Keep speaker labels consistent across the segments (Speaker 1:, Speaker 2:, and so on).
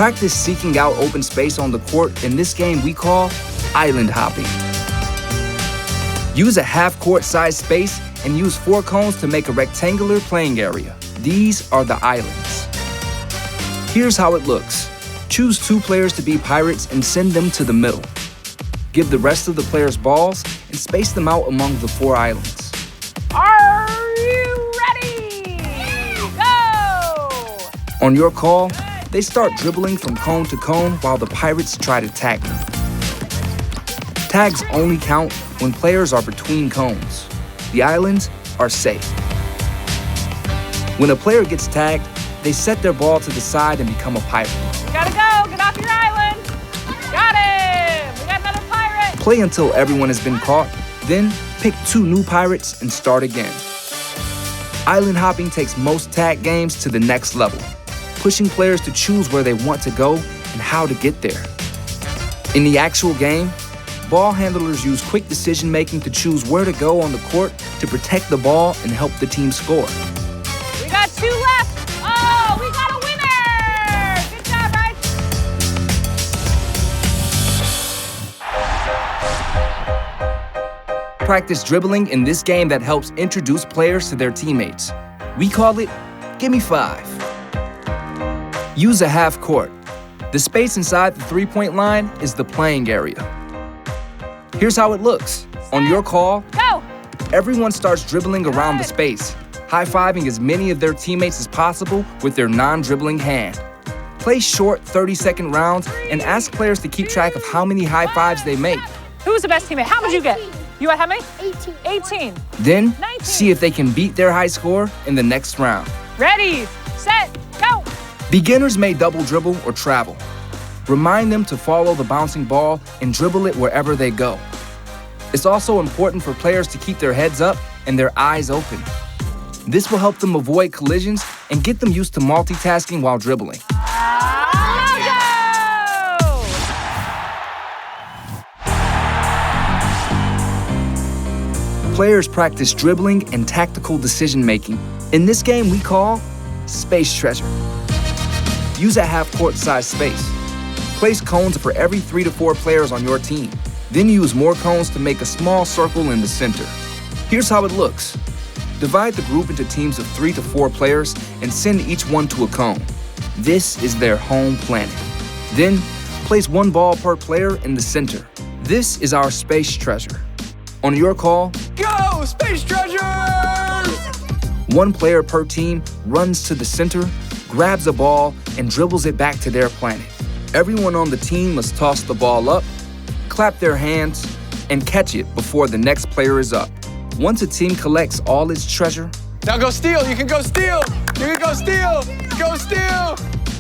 Speaker 1: Practice seeking out open space on the court in this game we call island hopping. Use a half-court size space and use 4 cones to make a rectangular playing area. These are the islands. Here's how it looks. Choose 2 players to be pirates and send them to the middle. Give the rest of the players balls and space them out among the 4 islands.
Speaker 2: Are you ready? Go!
Speaker 1: On your call, they start dribbling from cone to cone while the pirates try to tag them. Tags only count when players are between cones. The islands are safe. When a player gets tagged, they set their ball to the side and become a pirate.
Speaker 2: You gotta go! Get off your island! Got him! We got another pirate!
Speaker 1: Play until everyone has been caught, then pick 2 new pirates and start again. Island hopping takes most tag games to the next level, pushing players to choose where they want to go and how to get there. In the actual game, ball handlers use quick decision-making to choose where to go on the court to protect the ball and help the team score.
Speaker 2: We got 2 left! Oh, we got a winner! Good job, Ryan!
Speaker 1: Practice dribbling in this game that helps introduce players to their teammates. We call it Gimme Five. Use a half court. The space inside the 3-point line is the playing area. Here's how it looks. On your call,
Speaker 2: go!
Speaker 1: Everyone starts dribbling around the space, high-fiving as many of their teammates as possible with their non-dribbling hand. Play short 30-second rounds and ask players to keep track of how many high fives they make.
Speaker 2: Who's the best teammate? How much you get? You got how many?
Speaker 3: 18.
Speaker 2: 18.
Speaker 1: Then,
Speaker 2: 19.
Speaker 1: see if they can beat their high score in the next round.
Speaker 2: Ready, set, go!
Speaker 1: Beginners may double dribble or travel. Remind them to follow the bouncing ball and dribble it wherever they go. It's also important for players to keep their heads up and their eyes open. This will help them avoid collisions and get them used to multitasking while dribbling.
Speaker 2: MOJO!
Speaker 1: Players practice dribbling and tactical decision-making. In this game we call Space Treasure. Use a half-court size space. Place cones for every 3 to 4 players on your team. Then use more cones to make a small circle in the center. Here's how it looks. Divide the group into teams of 3 to 4 players and send each one to a cone. This is their home planet. Then, place 1 ball per player in the center. This is our space treasure. On your call,
Speaker 4: Go, Space Treasures!
Speaker 1: 1 player per team runs to the center, grabs a ball, and dribbles it back to their planet. Everyone on the team must toss the ball up, clap their hands, and catch it before the next player is up. Once a team collects all its treasure,
Speaker 4: Now go steal, you can go steal! You can go steal! Go steal!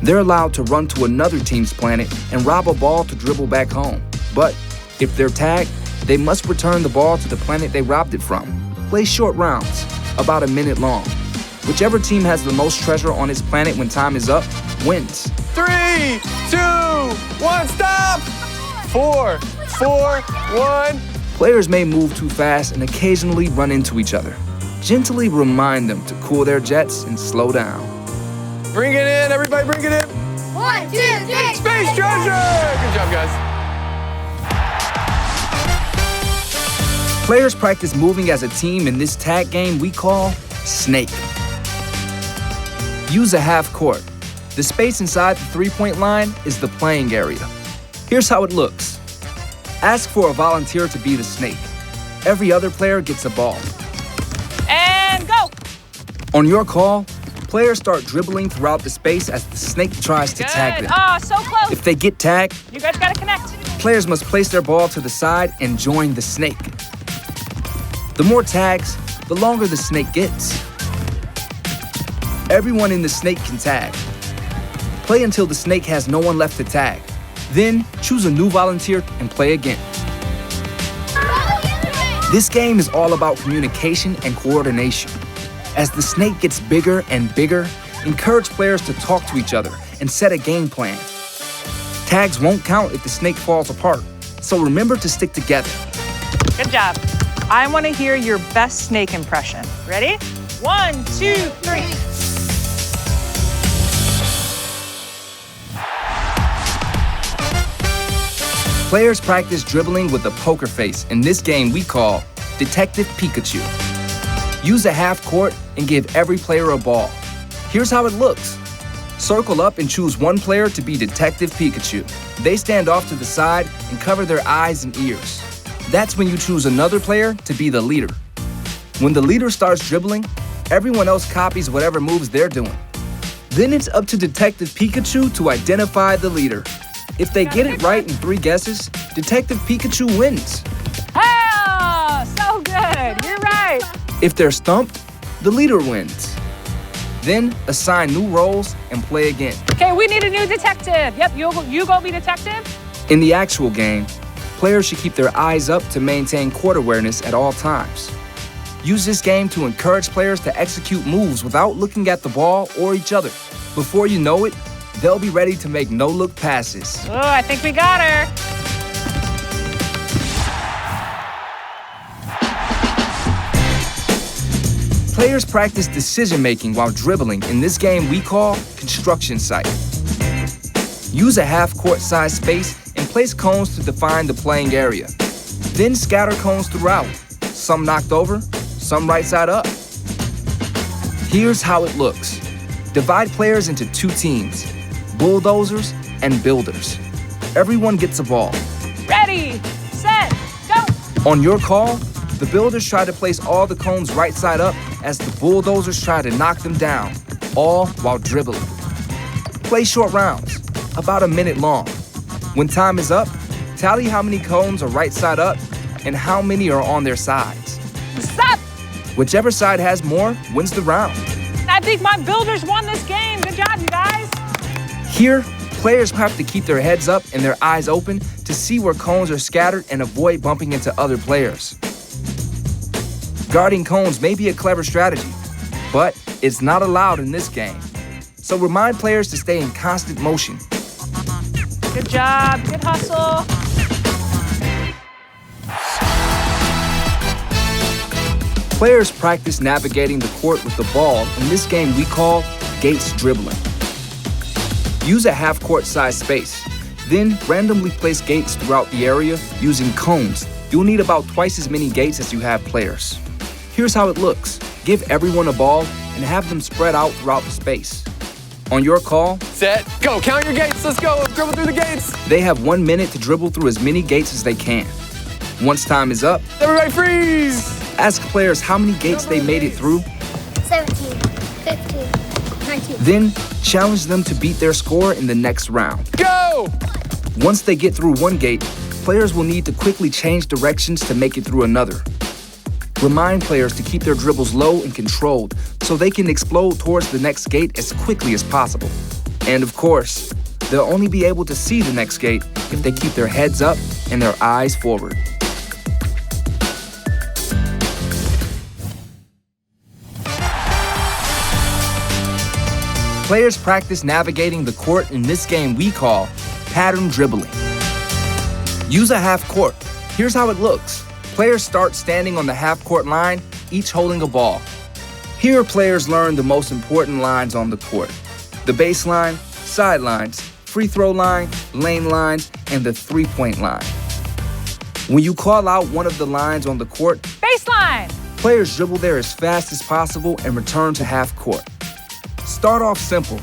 Speaker 1: they're allowed to run to another team's planet and rob a ball to dribble back home. But if they're tagged, they must return the ball to the planet they robbed it from. Play short rounds, about a minute long. Whichever team has the most treasure on its planet when time is up, wins.
Speaker 4: 3, 2, 1, stop! 4, 4, 1.
Speaker 1: Players may move too fast and occasionally run into each other. Gently remind them to cool their jets and slow down.
Speaker 4: Bring it in, everybody bring it in.
Speaker 3: 1, 2, 3.
Speaker 4: Space Treasure! Good job, guys.
Speaker 1: Players practice moving as a team in this tag game we call Snake. Use a half court. The space inside the 3-point line is the playing area. Here's how it looks. Ask for a volunteer to be the snake. Every other player gets a ball.
Speaker 2: And go!
Speaker 1: On your call, players start dribbling throughout the space as the snake tries to tag
Speaker 2: Good.
Speaker 1: them.
Speaker 2: Oh, so close.
Speaker 1: If they get tagged,
Speaker 2: You guys gotta connect.
Speaker 1: players must place their ball to the side and join the snake. The more tags, the longer the snake gets. Everyone in the snake can tag. Play until the snake has no one left to tag. Then choose a new volunteer and play again. This game is all about communication and coordination. As the snake gets bigger and bigger, encourage players to talk to each other and set a game plan. Tags won't count if the snake falls apart, so remember to stick together.
Speaker 2: Good job. I want to hear your best snake impression. Ready? 1, 2, 3.
Speaker 1: Players practice dribbling with a poker face in this game we call Detective Pikachu. Use a half court and give every player a ball. Here's how it looks. Circle up and choose one player to be Detective Pikachu. They stand off to the side and cover their eyes and ears. That's when you choose another player to be the leader. When the leader starts dribbling, everyone else copies whatever moves they're doing. Then it's up to Detective Pikachu to identify the leader. If they get it right in 3 guesses, Detective Pikachu wins.
Speaker 2: Oh, so good. You're right.
Speaker 1: If they're stumped, the leader wins. Then assign new roles and play again.
Speaker 2: Okay, we need a new detective. Yep, you go be detective.
Speaker 1: In the actual game, players should keep their eyes up to maintain court awareness at all times. Use this game to encourage players to execute moves without looking at the ball or each other. Before you know it, they'll be ready to make no-look passes.
Speaker 2: Oh, I think we got her.
Speaker 1: Players practice decision-making while dribbling in this game we call Construction Site. Use a half-court size space and place cones to define the playing area. Then scatter cones throughout, some knocked over, some right side up. Here's how it looks. Divide players into 2 teams, bulldozers and builders. Everyone gets a ball.
Speaker 2: Ready, set, go.
Speaker 1: On your call, the builders try to place all the cones right side up as the bulldozers try to knock them down, all while dribbling. Play short rounds, about a minute long. When time is up, tally how many cones are right side up and how many are on their sides.
Speaker 2: Stop!
Speaker 1: Whichever side has more wins the round.
Speaker 2: I think my builders won this game. Good job, you guys.
Speaker 1: Here, players have to keep their heads up and their eyes open to see where cones are scattered and avoid bumping into other players. Guarding cones may be a clever strategy, but it's not allowed in this game. So remind players to stay in constant motion.
Speaker 2: Good job, good hustle.
Speaker 1: Players practice navigating the court with the ball in this game we call Gates Dribbling. Use a half-court size space, then randomly place gates throughout the area using cones. You'll need about twice as many gates as you have players. Here's how it looks. Give everyone a ball and have them spread out throughout the space. On your call,
Speaker 4: Set, go. Count your gates. Let's go. Dribble through the gates.
Speaker 1: they have 1 minute to dribble through as many gates as they can. Once time is up,
Speaker 4: Everybody freeze.
Speaker 1: ask players how many gates they made it through,
Speaker 3: 17, 15, 19.
Speaker 1: then challenge them to beat their score in the next round.
Speaker 4: Go.
Speaker 1: Once they get through one gate, players will need to quickly change directions to make it through another. Remind players to keep their dribbles low and controlled so they can explode towards the next gate as quickly as possible. And of course, they'll only be able to see the next gate if they keep their heads up and their eyes forward. Players practice navigating the court in this game we call pattern dribbling. Use a half court. Here's how it looks. Players start standing on the half-court line, each holding a ball. Here, players learn the most important lines on the court: the baseline, sidelines, free throw line, lane lines, and the three-point line. When you call out one of the lines on the court,
Speaker 2: Baseline.
Speaker 1: players dribble there as fast as possible and return to half court. Start off simple,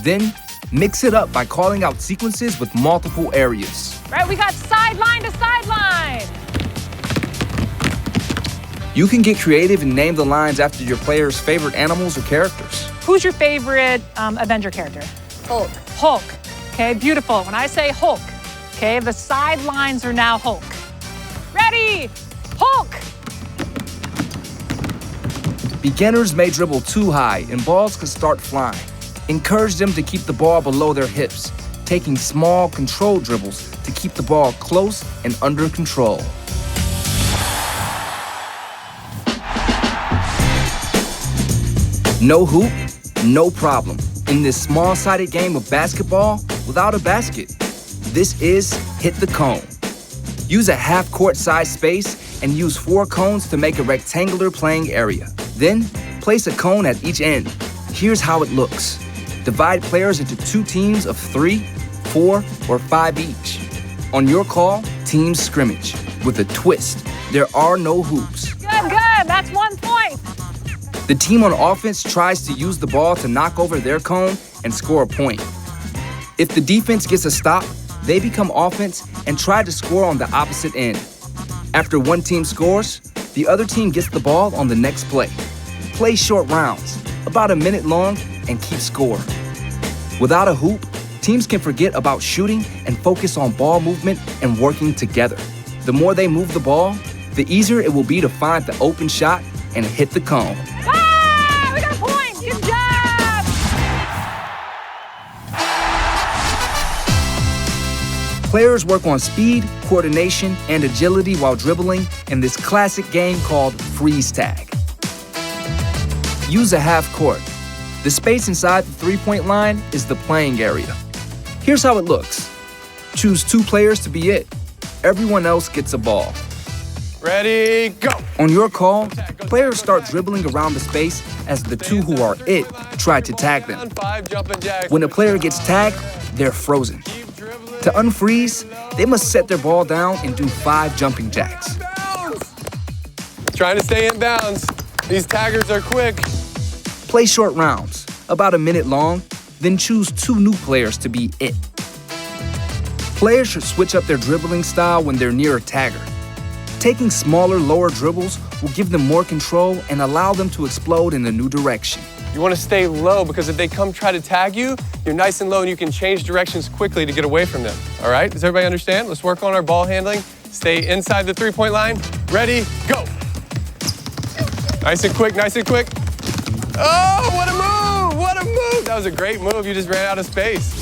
Speaker 1: then mix it up by calling out sequences with multiple areas.
Speaker 2: Right, we got sideline to sideline.
Speaker 1: You can get creative and name the lines after your players' favorite animals or characters.
Speaker 2: Who's your favorite Avenger character?
Speaker 3: Hulk.
Speaker 2: Hulk. Okay, beautiful. When I say Hulk, okay, the sidelines are now Hulk. Ready, Hulk.
Speaker 1: Beginners may dribble too high and balls could start flying. Encourage them to keep the ball below their hips, taking small, controlled dribbles to keep the ball close and under control. No hoop, no problem. In this small-sided game of basketball without a basket, this is hit the cone. Use a half-court size space and use 4 cones to make a rectangular playing area. Then, place a cone at each end. Here's how it looks. Divide players into 2 teams of 3, 4, or 5 each. On your call, team scrimmage with a twist. There are no hoops.
Speaker 2: Good, good. That's 1 point.
Speaker 1: The team on offense tries to use the ball to knock over their cone and score a point. If the defense gets a stop, they become offense and try to score on the opposite end. After one team scores, the other team gets the ball on the next play. Play short rounds, about a minute long, and keep score. Without a hoop, teams can forget about shooting and focus on ball movement and working together. The more they move the ball, the easier it will be to find the open shot and hit the cone.
Speaker 2: Ah, we got a point. Good job.
Speaker 1: Players work on speed, coordination, and agility while dribbling in this classic game called freeze tag. Use a half court. The space inside the three-point line is the playing area. Here's how it looks. Choose 2 players to be it. Everyone else gets a ball.
Speaker 4: Ready, go.
Speaker 1: On your call, players start dribbling around the space as the 2 who are it try to tag them.
Speaker 4: 5 jumping jacks.
Speaker 1: When a player gets tagged, they're frozen. To unfreeze, they must set their ball down and do 5 jumping jacks.
Speaker 4: Trying to stay in bounds. These taggers are quick.
Speaker 1: Play short rounds, about a minute long, then choose 2 new players to be it. Players should switch up their dribbling style when they're near a tagger. Taking smaller, lower dribbles will give them more control and allow them to explode in a new direction.
Speaker 4: You want to stay low because if they come try to tag you, you're nice and low and you can change directions quickly to get away from them. All right, does everybody understand? Let's work on our ball handling. Stay inside the three-point line. Ready, go. Nice and quick, nice and quick. Oh, what a move, what a move. That was a great move, you just ran out of space.